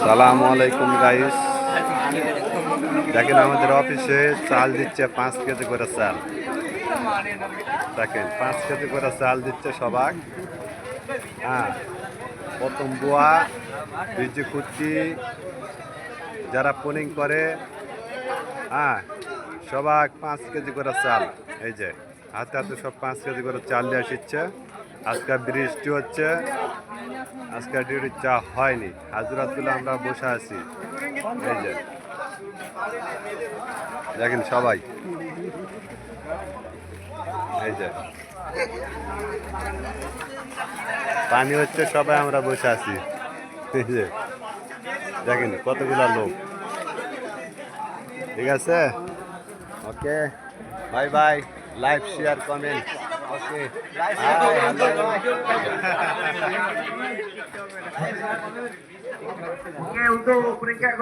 সালামু আলাইকুম গাইস। দেখেন আমাদের অফিসে চাল দিচ্ছে 5 কেজি করে চাল। দেখেন 5 কেজি করে চাল দিচ্ছে সবাই। হ্যাঁ, প্রথম বুয়া বিজি কুর্তি যারা পোলিং করে, হ্যাঁ সবাই 5 কেজি করে চাল। এই যে হাতে হাতে সব 5 কেজি করে চাল দিয়ে আসছে। আজকে বৃষ্টি হচ্ছে, আজকে ডিউটি চা হয়নি, হাজরা তুলে আমরা বসে আছি। এই যে দেখেন সবাই, এই যে পানি হচ্ছে, সবাই আমরা বসে আছি। এই যে দেখেন কতগুলো লোক। ঠিক আছে, okay, bye bye, like share comment. Okay, Oke, untuk peringkat